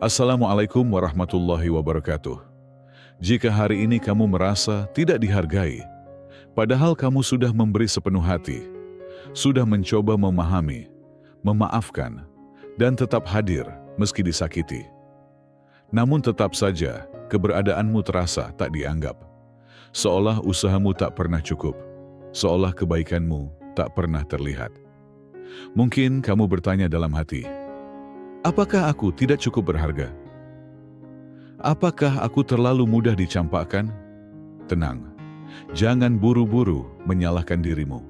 Assalamualaikum warahmatullahi wabarakatuh. Jika hari ini kamu merasa tidak dihargai, padahal kamu sudah memberi sepenuh hati, sudah mencoba memahami, memaafkan, dan tetap hadir meski disakiti. Namun tetap saja keberadaanmu terasa tak dianggap, seolah usahamu tak pernah cukup, seolah kebaikanmu tak pernah terlihat. Mungkin kamu bertanya dalam hati, apakah aku tidak cukup berharga? Apakah aku terlalu mudah dicampakkan? Tenang, jangan buru-buru menyalahkan dirimu.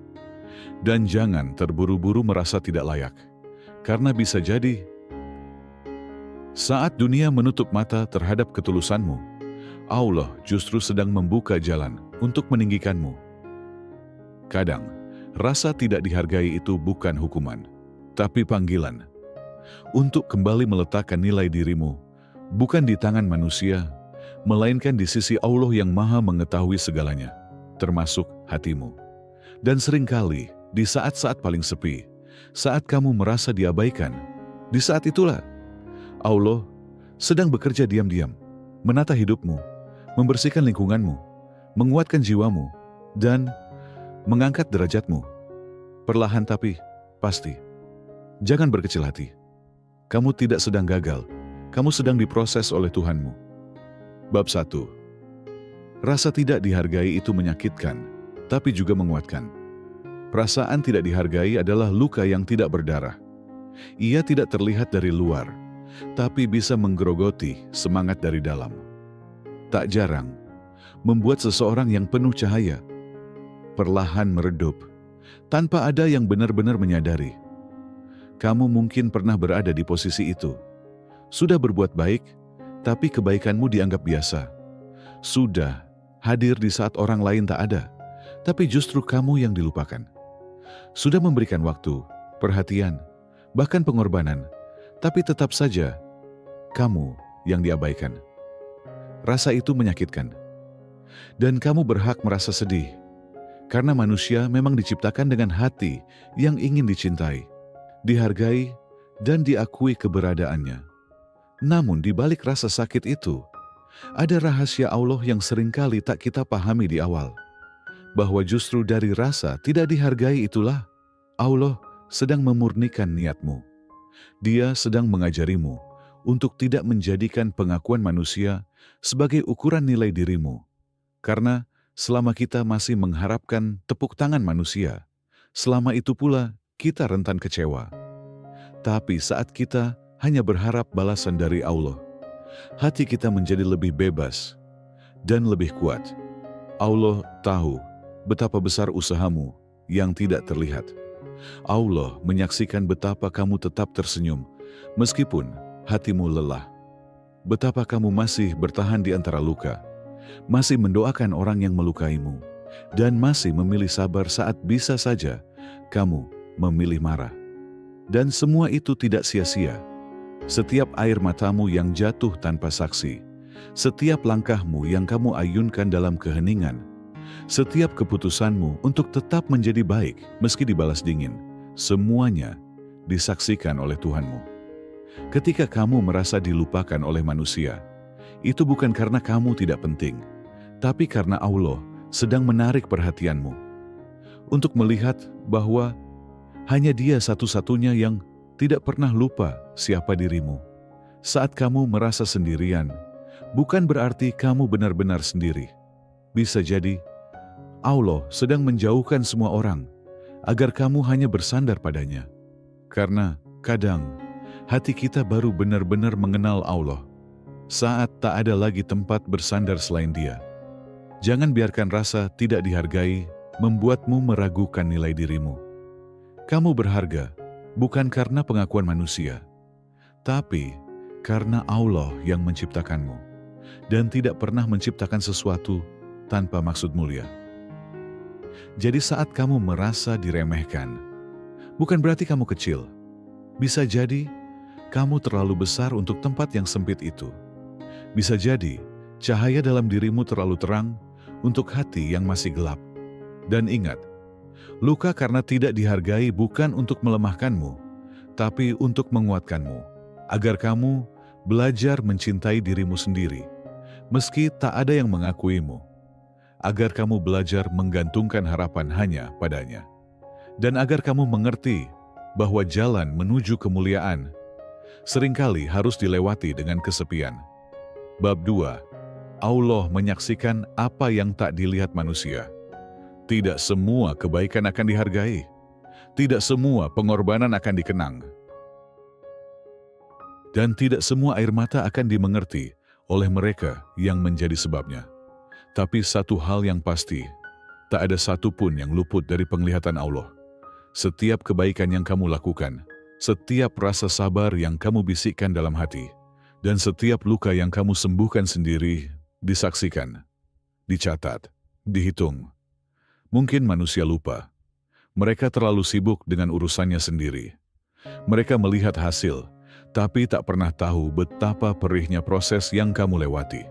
Dan jangan terburu-buru merasa tidak layak. Karena bisa jadi, saat dunia menutup mata terhadap ketulusanmu, Allah justru sedang membuka jalan untuk meninggikanmu. Kadang, rasa tidak dihargai itu bukan hukuman, tapi panggilan untuk kembali meletakkan nilai dirimu, bukan di tangan manusia, melainkan di sisi Allah yang Maha mengetahui segalanya, termasuk hatimu. Dan seringkali, di saat-saat paling sepi, saat kamu merasa diabaikan, di saat itulah Allah sedang bekerja diam-diam, menata hidupmu, membersihkan lingkunganmu, menguatkan jiwamu, dan mengangkat derajatmu. Perlahan tapi pasti. Jangan berkecil hati. Kamu tidak sedang gagal, kamu sedang diproses oleh Tuhanmu. Bab 1. Rasa tidak dihargai itu menyakitkan, tapi juga menguatkan. Perasaan tidak dihargai adalah luka yang tidak berdarah. Ia tidak terlihat dari luar, tapi bisa menggerogoti semangat dari dalam. Tak jarang, membuat seseorang yang penuh cahaya perlahan meredup, tanpa ada yang benar-benar menyadari. Kamu mungkin pernah berada di posisi itu. Sudah berbuat baik, tapi kebaikanmu dianggap biasa. Sudah hadir di saat orang lain tak ada, tapi justru kamu yang dilupakan. Sudah memberikan waktu, perhatian, bahkan pengorbanan, tapi tetap saja kamu yang diabaikan. Rasa itu menyakitkan. Dan kamu berhak merasa sedih, karena manusia memang diciptakan dengan hati yang ingin dicintai, dihargai, dan diakui keberadaannya. Namun di balik rasa sakit itu, ada rahasia Allah yang seringkali tak kita pahami di awal. Bahwa justru dari rasa tidak dihargai itulah, Allah sedang memurnikan niatmu. Dia sedang mengajarimu untuk tidak menjadikan pengakuan manusia sebagai ukuran nilai dirimu. Karena selama kita masih mengharapkan tepuk tangan manusia, selama itu pula kita rentan kecewa. Tapi saat kita hanya berharap balasan dari Allah, hati kita menjadi lebih bebas dan lebih kuat. Allah tahu betapa besar usahamu yang tidak terlihat. Allah menyaksikan betapa kamu tetap tersenyum meskipun hatimu lelah. Betapa kamu masih bertahan di antara luka, masih mendoakan orang yang melukaimu, dan masih memilih sabar saat bisa saja kamu memilih marah. Dan semua itu tidak sia-sia. Setiap air matamu yang jatuh tanpa saksi, setiap langkahmu yang kamu ayunkan dalam keheningan, setiap keputusanmu untuk tetap menjadi baik meski dibalas dingin, semuanya disaksikan oleh Tuhanmu. Ketika kamu merasa dilupakan oleh manusia, itu bukan karena kamu tidak penting, tapi karena Allah sedang menarik perhatianmu untuk melihat bahwa hanya Dia satu-satunya yang tidak pernah lupa siapa dirimu. Saat kamu merasa sendirian, bukan berarti kamu benar-benar sendiri. Bisa jadi Allah sedang menjauhkan semua orang agar kamu hanya bersandar padanya. Karena kadang hati kita baru benar-benar mengenal Allah saat tak ada lagi tempat bersandar selain Dia. Jangan biarkan rasa tidak dihargai membuatmu meragukan nilai dirimu. Kamu berharga bukan karena pengakuan manusia, tapi karena Allah yang menciptakanmu dan tidak pernah menciptakan sesuatu tanpa maksud mulia. Jadi saat kamu merasa diremehkan, bukan berarti kamu kecil. Bisa jadi kamu terlalu besar untuk tempat yang sempit itu. Bisa jadi cahaya dalam dirimu terlalu terang untuk hati yang masih gelap. Dan ingat, luka karena tidak dihargai bukan untuk melemahkanmu, tapi untuk menguatkanmu, agar kamu Belajar mencintai dirimu sendiri, meski tak ada yang mengakuimu, agar kamu belajar menggantungkan harapan hanya padanya. Dan agar kamu mengerti bahwa jalan menuju kemuliaan seringkali harus dilewati dengan kesepian. Bab 2. Allah menyaksikan apa yang tak dilihat manusia. Tidak semua kebaikan akan dihargai. Tidak semua pengorbanan akan dikenang. Dan tidak semua air mata akan dimengerti oleh mereka yang menjadi sebabnya. Tapi satu hal yang pasti, tak ada satupun yang luput dari penglihatan Allah. Setiap kebaikan yang kamu lakukan, setiap rasa sabar yang kamu bisikkan dalam hati, dan setiap luka yang kamu sembuhkan sendiri, disaksikan, dicatat, dihitung. Mungkin manusia lupa. Mereka terlalu sibuk dengan urusannya sendiri. Mereka melihat hasil, tapi tak pernah tahu betapa perihnya proses yang kamu lewati.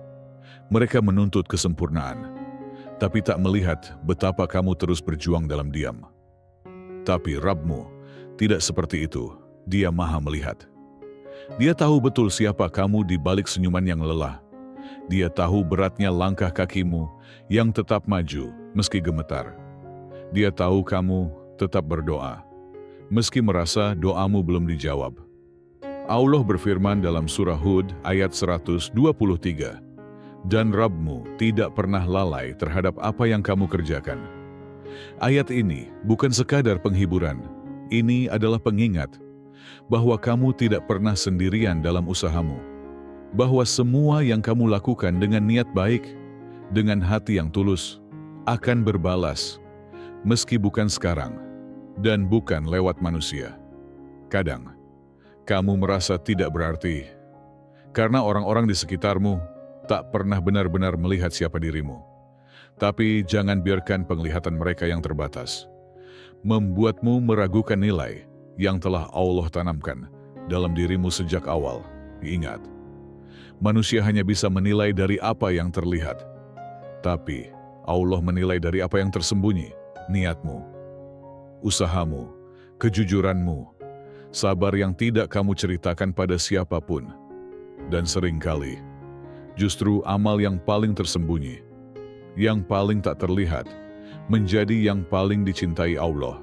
Mereka menuntut kesempurnaan, tapi tak melihat betapa kamu terus berjuang dalam diam. Tapi Rabb-mu tidak seperti itu. Dia maha melihat. Dia tahu betul siapa kamu di balik senyuman yang lelah. Dia tahu beratnya langkah kakimu yang tetap maju meski gemetar. Dia tahu kamu tetap berdoa, meski merasa doamu belum dijawab. Allah berfirman dalam surah Hud ayat 123, "Dan Rabb-mu tidak pernah lalai terhadap apa yang kamu kerjakan." Ayat ini bukan sekadar penghiburan, ini adalah pengingat bahwa kamu tidak pernah sendirian dalam usahamu, bahwa semua yang kamu lakukan dengan niat baik, dengan hati yang tulus, akan berbalas, meski bukan sekarang, dan bukan lewat manusia. Kadang, kamu merasa tidak berarti, karena orang-orang di sekitarmu tak pernah benar-benar melihat siapa dirimu. Tapi jangan biarkan penglihatan mereka yang terbatas membuatmu meragukan nilai yang telah Allah tanamkan dalam dirimu sejak awal. Ingat, manusia hanya bisa menilai dari apa yang terlihat, tapi Allah menilai dari apa yang tersembunyi, niatmu, usahamu, kejujuranmu, sabar yang tidak kamu ceritakan pada siapapun, dan seringkali justru amal yang paling tersembunyi, yang paling tak terlihat, menjadi yang paling dicintai Allah.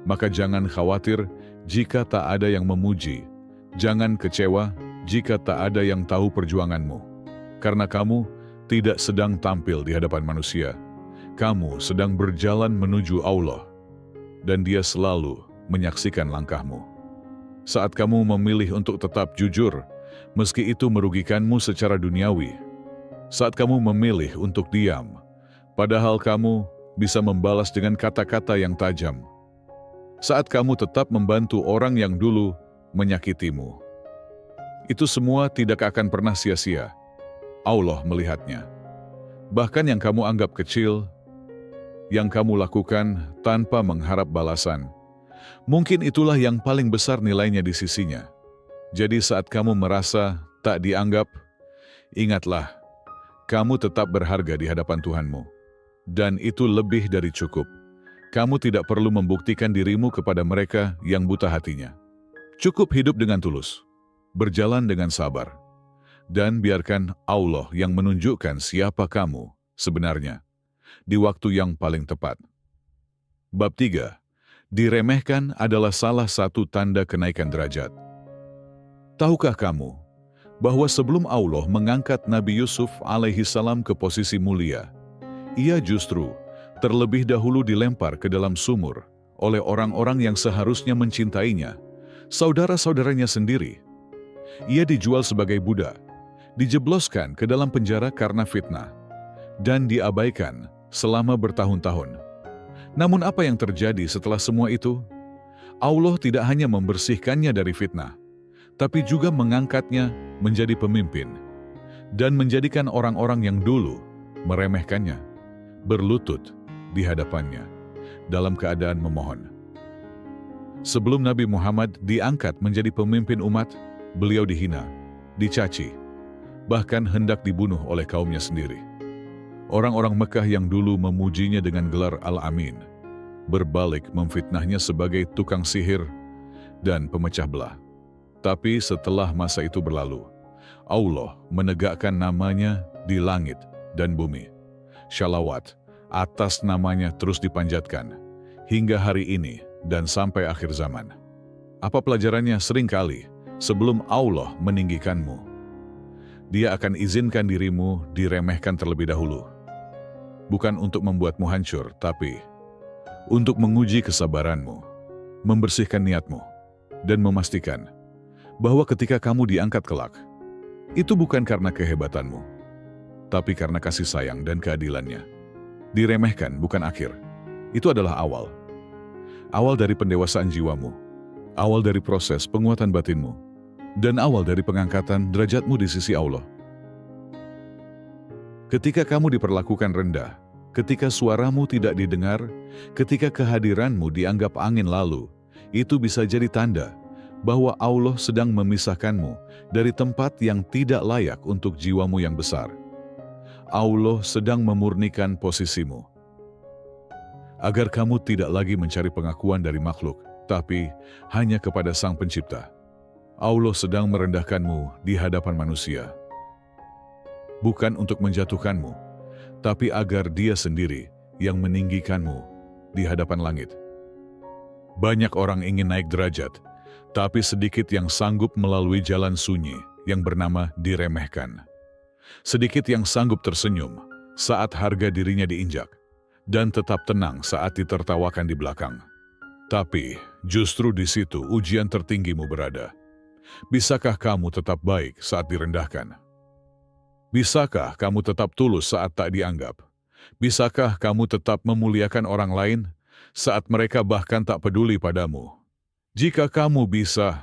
Maka jangan khawatir jika tak ada yang memuji, jangan kecewa jika tak ada yang tahu perjuanganmu. Karena kamu tidak sedang tampil di hadapan manusia, kamu sedang berjalan menuju Allah, dan Dia selalu menyaksikan langkahmu. Saat kamu memilih untuk tetap jujur, meski itu merugikanmu secara duniawi, saat kamu memilih untuk diam, padahal kamu bisa membalas dengan kata-kata yang tajam, saat kamu tetap membantu orang yang dulu menyakitimu, itu semua tidak akan pernah sia-sia. Allah melihatnya. Bahkan yang kamu anggap kecil, yang kamu lakukan tanpa mengharap balasan, mungkin itulah yang paling besar nilainya di sisinya. Jadi saat kamu merasa tak dianggap, ingatlah, kamu tetap berharga di hadapan Tuhanmu. Dan itu lebih dari cukup. Kamu tidak perlu membuktikan dirimu kepada mereka yang buta hatinya. Cukup hidup dengan tulus, berjalan dengan sabar, dan biarkan Allah yang menunjukkan siapa kamu sebenarnya di waktu yang paling tepat. Bab 3. Diremehkan adalah salah satu tanda kenaikan derajat. Tahukah kamu bahwa sebelum Allah mengangkat Nabi Yusuf alaihissalam ke posisi mulia, ia justru terlebih dahulu dilempar ke dalam sumur oleh orang-orang yang seharusnya mencintainya, saudara-saudaranya sendiri. Ia dijual sebagai budak, dijebloskan ke dalam penjara karena fitnah, dan diabaikan selama bertahun-tahun. Namun apa yang terjadi setelah semua itu? Allah tidak hanya membersihkannya dari fitnah, tapi juga mengangkatnya menjadi pemimpin, dan menjadikan orang-orang yang dulu meremehkannya berlutut di hadapannya dalam keadaan memohon. Sebelum Nabi Muhammad diangkat menjadi pemimpin umat, beliau dihina, dicaci, bahkan hendak dibunuh oleh kaumnya sendiri. Orang-orang Mekah yang dulu memujinya dengan gelar Al-Amin, berbalik memfitnahnya sebagai tukang sihir dan pemecah belah. Tapi setelah masa itu berlalu, Allah menegakkan namanya di langit dan bumi. Shalawat atas namanya terus dipanjatkan hingga hari ini dan sampai akhir zaman. Apa pelajarannya? Seringkali sebelum Allah meninggikanmu, Dia akan izinkan dirimu diremehkan terlebih dahulu. Bukan untuk membuatmu hancur, tapi untuk menguji kesabaranmu, membersihkan niatmu, dan memastikan bahwa ketika kamu diangkat kelak, itu bukan karena kehebatanmu, tapi karena kasih sayang dan keadilannya. Diremehkan bukan akhir, itu adalah awal. Awal dari pendewasaan jiwamu, awal dari proses penguatan batinmu, dan awal dari pengangkatan derajatmu di sisi Allah. Ketika kamu diperlakukan rendah, ketika suaramu tidak didengar, ketika kehadiranmu dianggap angin lalu, itu bisa jadi tanda bahwa Allah sedang memisahkanmu dari tempat yang tidak layak untuk jiwamu yang besar. Allah sedang memurnikan posisimu, agar kamu tidak lagi mencari pengakuan dari makhluk, tapi hanya kepada Sang Pencipta. Allah sedang merendahkanmu di hadapan manusia, bukan untuk menjatuhkanmu, tapi agar Dia sendiri yang meninggikanmu di hadapan langit. Banyak orang ingin naik derajat, tapi sedikit yang sanggup melalui jalan sunyi yang bernama diremehkan. Sedikit yang sanggup tersenyum saat harga dirinya diinjak, dan tetap tenang saat ditertawakan di belakang. Tapi justru di situ ujian tertinggimu berada. Bisakah kamu tetap baik saat direndahkan? Bisakah kamu tetap tulus saat tak dianggap? Bisakah kamu tetap memuliakan orang lain saat mereka bahkan tak peduli padamu? Jika kamu bisa,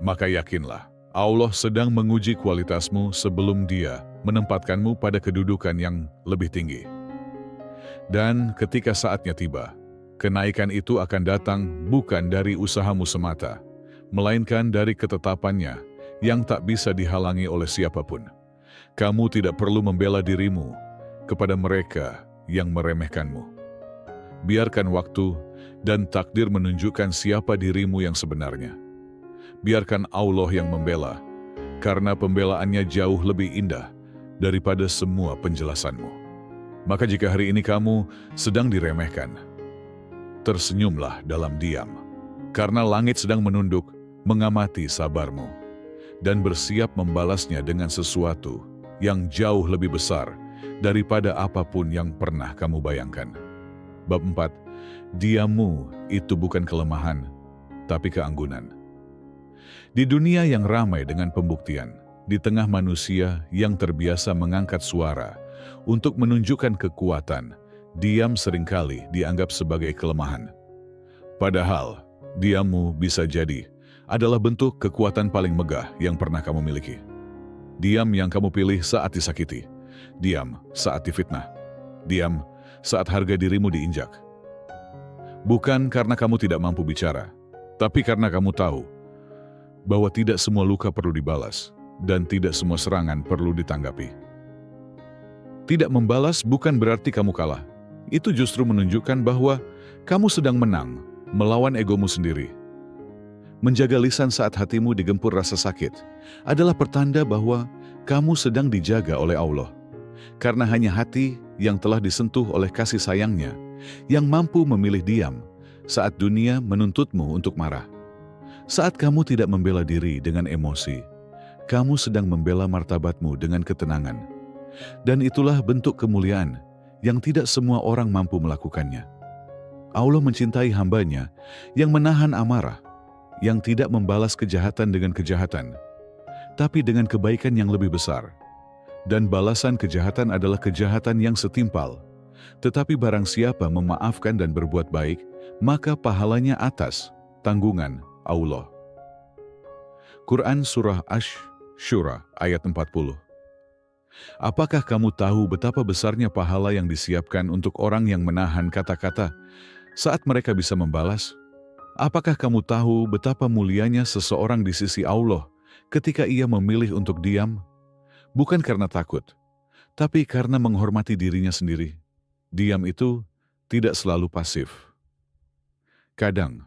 maka yakinlah Allah sedang menguji kualitasmu sebelum Dia menempatkanmu pada kedudukan yang lebih tinggi. Dan ketika saatnya tiba, kenaikan itu akan datang bukan dari usahamu semata, melainkan dari ketetapannya yang tak bisa dihalangi oleh siapapun. Kamu tidak perlu membela dirimu kepada mereka yang meremehkanmu. Biarkan waktu dan takdir menunjukkan siapa dirimu yang sebenarnya. Biarkan Allah yang membela, karena pembelaannya jauh lebih indah daripada semua penjelasanmu. Maka jika hari ini kamu sedang diremehkan, tersenyumlah dalam diam, karena langit sedang menunduk mengamati sabarmu dan bersiap membalasnya dengan sesuatu yang jauh lebih besar daripada apapun yang pernah kamu bayangkan. Bab 4. Diammu itu bukan kelemahan, tapi keanggunan. Di dunia yang ramai dengan pembuktian, di tengah manusia yang terbiasa mengangkat suara untuk menunjukkan kekuatan, diam seringkali dianggap sebagai kelemahan. Padahal, diammu bisa jadi adalah bentuk kekuatan paling megah yang pernah kamu miliki. Diam yang kamu pilih saat disakiti, diam saat difitnah, diam saat harga dirimu diinjak. Bukan karena kamu tidak mampu bicara, tapi karena kamu tahu bahwa tidak semua luka perlu dibalas dan tidak semua serangan perlu ditanggapi. Tidak membalas bukan berarti kamu kalah. Itu justru menunjukkan bahwa kamu sedang menang melawan egomu sendiri. Menjaga lisan saat hatimu digempur rasa sakit adalah pertanda bahwa kamu sedang dijaga oleh Allah. Karena hanya hati yang telah disentuh oleh kasih sayangnya yang mampu memilih diam saat dunia menuntutmu untuk marah. Saat kamu tidak membela diri dengan emosi, kamu sedang membela martabatmu dengan ketenangan. Dan itulah bentuk kemuliaan yang tidak semua orang mampu melakukannya. Allah mencintai hamba-Nya yang menahan amarah, yang tidak membalas kejahatan dengan kejahatan, tapi dengan kebaikan yang lebih besar. Dan balasan kejahatan adalah kejahatan yang setimpal. Tetapi barang siapa memaafkan dan berbuat baik, maka pahalanya atas tanggungan Allah. Quran Surah Asy-Syura ayat 40. Apakah kamu tahu betapa besarnya pahala yang disiapkan untuk orang yang menahan kata-kata saat mereka bisa membalas? Apakah kamu tahu betapa mulianya seseorang di sisi Allah ketika ia memilih untuk diam? Bukan karena takut, tapi karena menghormati dirinya sendiri. Diam itu tidak selalu pasif. Kadang,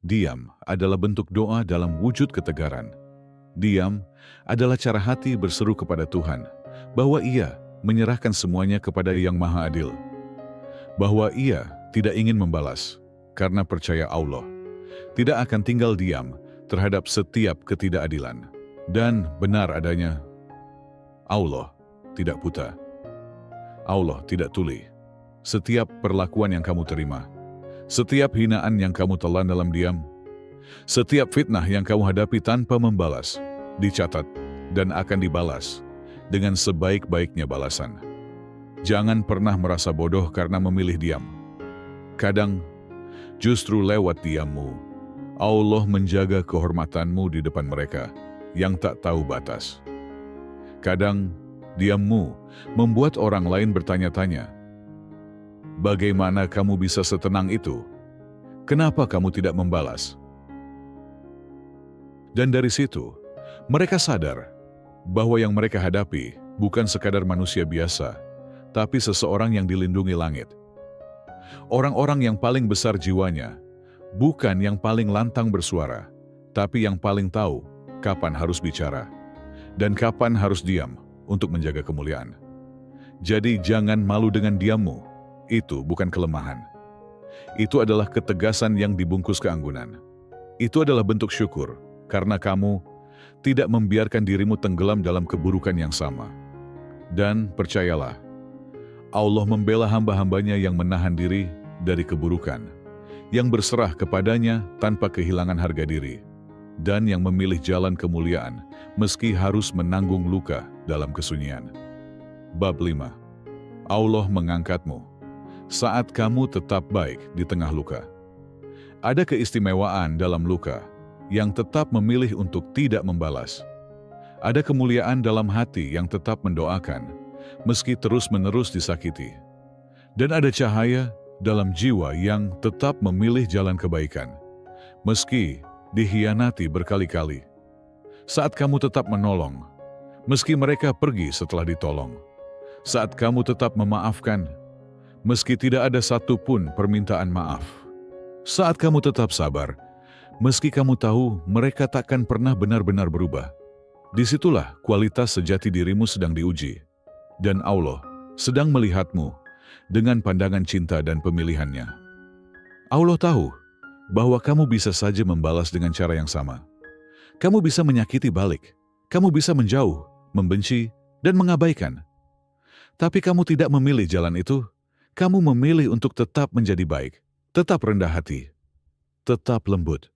diam adalah bentuk doa dalam wujud ketegaran. Diam adalah cara hati berseru kepada Tuhan, bahwa Ia menyerahkan semuanya kepada Yang Maha Adil. Bahwa Ia tidak ingin membalas, karena percaya Allah tidak akan tinggal diam terhadap setiap ketidakadilan. Dan benar adanya, Allah tidak buta. Allah tidak tuli. Setiap perlakuan yang kamu terima, setiap hinaan yang kamu telan dalam diam, setiap fitnah yang kamu hadapi tanpa membalas, dicatat dan akan dibalas dengan sebaik-baiknya balasan. Jangan pernah merasa bodoh karena memilih diam. Kadang, justru lewat diammu, Allah menjaga kehormatanmu di depan mereka yang tak tahu batas. Kadang, diammu membuat orang lain bertanya-tanya, bagaimana kamu bisa setenang itu? Kenapa kamu tidak membalas? Dan dari situ, mereka sadar bahwa yang mereka hadapi bukan sekadar manusia biasa, tapi seseorang yang dilindungi langit. Orang-orang yang paling besar jiwanya, bukan yang paling lantang bersuara, tapi yang paling tahu kapan harus bicara dan kapan harus diam untuk menjaga kemuliaan. Jadi jangan malu dengan diammu, itu bukan kelemahan. Itu adalah ketegasan yang dibungkus keanggunan. Itu adalah bentuk syukur, karena kamu tidak membiarkan dirimu tenggelam dalam keburukan yang sama. Dan percayalah, Allah membela hamba-hambanya yang menahan diri dari keburukan, yang berserah kepadanya tanpa kehilangan harga diri, dan yang memilih jalan kemuliaan meski harus menanggung luka dalam kesunyian. Bab 5. Allah mengangkatmu saat kamu tetap baik di tengah luka. Ada keistimewaan dalam luka yang tetap memilih untuk tidak membalas. Ada kemuliaan dalam hati yang tetap mendoakan meski terus-menerus disakiti. Dan ada cahaya dalam jiwa yang tetap memilih jalan kebaikan meski dikhianati berkali-kali. Saat kamu tetap menolong, meski mereka pergi setelah ditolong. Saat kamu tetap memaafkan, meski tidak ada satupun permintaan maaf. Saat kamu tetap sabar, meski kamu tahu mereka takkan pernah benar-benar berubah. Disitulah kualitas sejati dirimu sedang diuji. Dan Allah sedang melihatmu dengan pandangan cinta dan pemilihannya. Allah tahu bahwa kamu bisa saja membalas dengan cara yang sama. Kamu bisa menyakiti balik, kamu bisa menjauh, membenci, dan mengabaikan. Tapi kamu tidak memilih jalan itu, kamu memilih untuk tetap menjadi baik, tetap rendah hati, tetap lembut.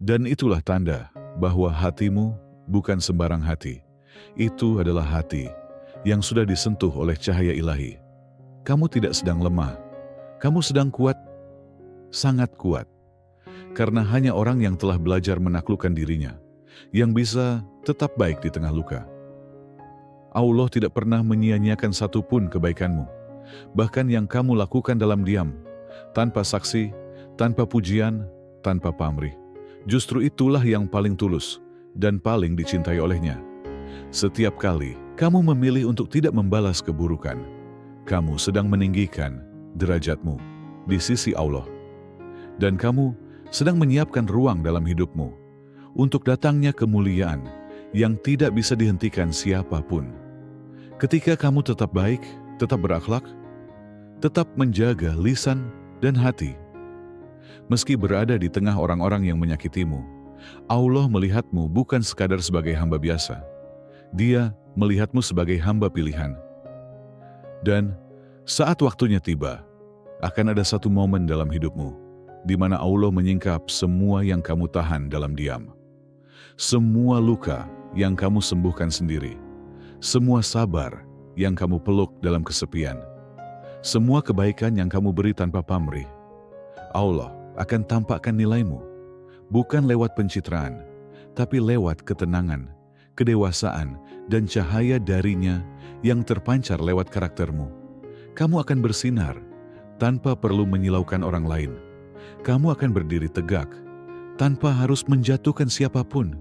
Dan itulah tanda bahwa hatimu bukan sembarang hati. Itu adalah hati yang sudah disentuh oleh cahaya ilahi. Kamu tidak sedang lemah, kamu sedang kuat, sangat kuat. Karena hanya orang yang telah belajar menaklukkan dirinya yang bisa tetap baik di tengah luka. Allah tidak pernah menyia-nyiakan satupun kebaikanmu, bahkan yang kamu lakukan dalam diam, tanpa saksi, tanpa pujian, tanpa pamrih. Justru itulah yang paling tulus dan paling dicintai olehnya. Setiap kali kamu memilih untuk tidak membalas keburukan, kamu sedang meninggikan derajatmu di sisi Allah. Dan kamu sedang menyiapkan ruang dalam hidupmu untuk datangnya kemuliaan yang tidak bisa dihentikan siapapun. Ketika kamu tetap baik, tetap berakhlak, tetap menjaga lisan dan hati. Meski berada di tengah orang-orang yang menyakitimu, Allah melihatmu bukan sekadar sebagai hamba biasa. Dia melihatmu sebagai hamba pilihan. Dan saat waktunya tiba, akan ada satu momen dalam hidupmu di mana Allah menyingkap semua yang kamu tahan dalam diam. Semua luka yang kamu sembuhkan sendiri. Semua sabar yang kamu peluk dalam kesepian. Semua kebaikan yang kamu beri tanpa pamrih. Allah akan tampakkan nilaimu, bukan lewat pencitraan, tapi lewat ketenangan, kedewasaan, dan cahaya darinya yang terpancar lewat karaktermu. Kamu akan bersinar tanpa perlu menyilaukan orang lain. Kamu akan berdiri tegak tanpa harus menjatuhkan siapapun.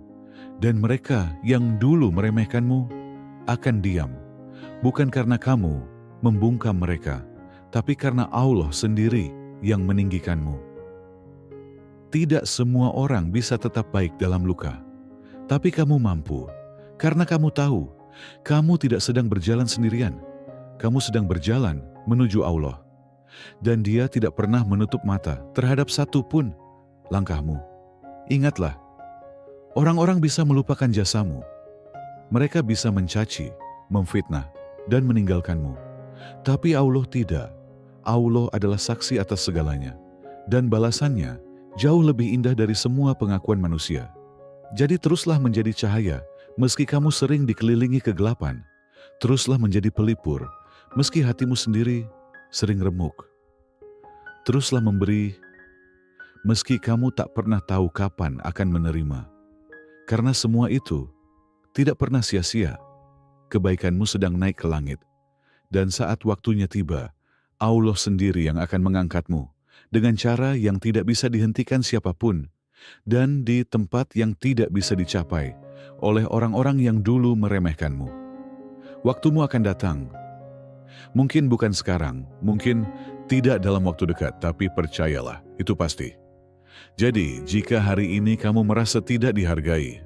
Dan mereka yang dulu meremehkanmu akan diam, bukan karena kamu membungkam mereka, tapi karena Allah sendiri yang meninggikanmu. Tidak semua orang bisa tetap baik dalam luka, Tapi kamu mampu, karena kamu tahu, kamu tidak sedang berjalan sendirian. Kamu sedang berjalan menuju Allah. Dan Dia tidak pernah menutup mata terhadap satu pun langkahmu. Ingatlah, orang-orang bisa melupakan jasamu. Mereka bisa mencaci, memfitnah, dan meninggalkanmu. Tapi Allah tidak. Allah adalah saksi atas segalanya. Dan balasannya jauh lebih indah dari semua pengakuan manusia. Jadi teruslah menjadi cahaya, meski kamu sering dikelilingi kegelapan. Teruslah menjadi pelipur, meski hatimu sendiri sering remuk. Teruslah memberi, meski kamu tak pernah tahu kapan akan menerima. Karena semua itu tidak pernah sia-sia. Kebaikanmu sedang naik ke langit. Dan saat waktunya tiba, Allah sendiri yang akan mengangkatmu dengan cara yang tidak bisa dihentikan siapapun dan di tempat yang tidak bisa dicapai oleh orang-orang yang dulu meremehkanmu. Waktumu akan datang. Mungkin bukan sekarang, mungkin tidak dalam waktu dekat, tapi percayalah, itu pasti. Jadi, jika hari ini kamu merasa tidak dihargai,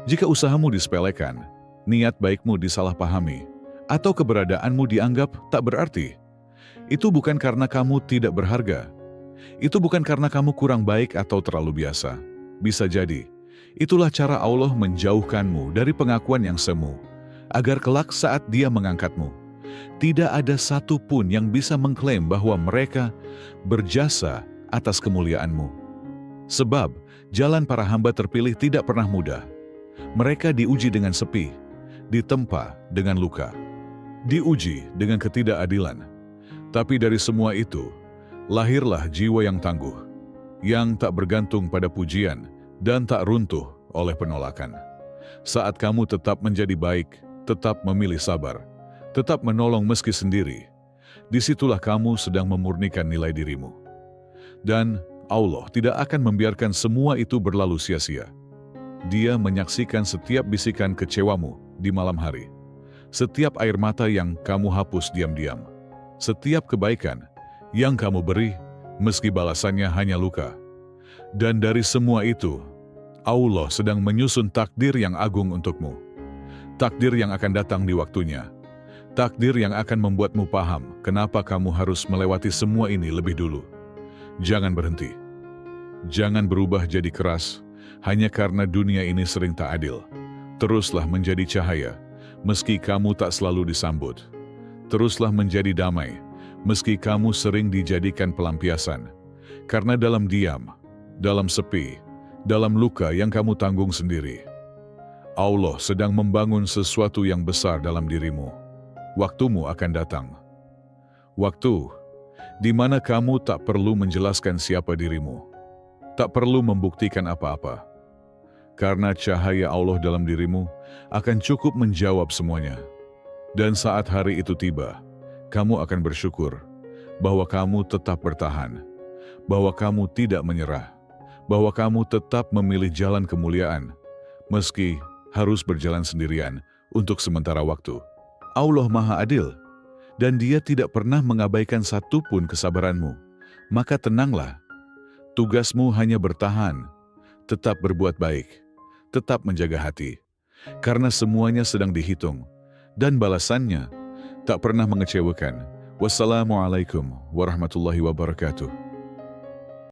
jika usahamu disepelekan, niat baikmu disalahpahami, atau keberadaanmu dianggap tak berarti, itu bukan karena kamu tidak berharga. Itu bukan karena kamu kurang baik atau terlalu biasa. Bisa jadi, itulah cara Allah menjauhkanmu dari pengakuan yang semu, agar kelak saat Dia mengangkatmu, tidak ada satu pun yang bisa mengklaim bahwa mereka berjasa atas kemuliaanmu. Sebab, jalan para hamba terpilih tidak pernah mudah. Mereka diuji dengan sepi, ditempa dengan luka, diuji dengan ketidakadilan. Tapi dari semua itu, lahirlah jiwa yang tangguh, yang tak bergantung pada pujian dan tak runtuh oleh penolakan. Saat kamu tetap menjadi baik, tetap memilih sabar, tetap menolong meski sendiri, disitulah kamu sedang memurnikan nilai dirimu. Dan Allah tidak akan membiarkan semua itu berlalu sia-sia. Dia menyaksikan setiap bisikan kecewamu di malam hari, setiap air mata yang kamu hapus diam-diam, setiap kebaikan yang kamu beri, meski balasannya hanya luka. Dan dari semua itu, Allah sedang menyusun takdir yang agung untukmu. Takdir yang akan datang di waktunya. Takdir yang akan membuatmu paham kenapa kamu harus melewati semua ini lebih dulu. Jangan berhenti. Jangan berubah jadi keras, hanya karena dunia ini sering tak adil. Teruslah menjadi cahaya, meski kamu tak selalu disambut. Teruslah menjadi damai, meski kamu sering dijadikan pelampiasan. Karena dalam diam, dalam sepi, dalam luka yang kamu tanggung sendiri, Allah sedang membangun sesuatu yang besar dalam dirimu. Waktumu akan datang. Waktu di mana kamu tak perlu menjelaskan siapa dirimu, tak perlu membuktikan apa-apa. Karena cahaya Allah dalam dirimu akan cukup menjawab semuanya. Dan saat hari itu tiba, kamu akan bersyukur bahwa kamu tetap bertahan, bahwa kamu tidak menyerah, bahwa kamu tetap memilih jalan kemuliaan, meski harus berjalan sendirian untuk sementara waktu. Allah Maha Adil, dan Dia tidak pernah mengabaikan satupun kesabaranmu. Maka tenanglah, tugasmu hanya bertahan, tetap berbuat baik, tetap menjaga hati, karena semuanya sedang dihitung, dan balasannya tak pernah mengecewakan. Wassalamualaikum warahmatullahi wabarakatuh.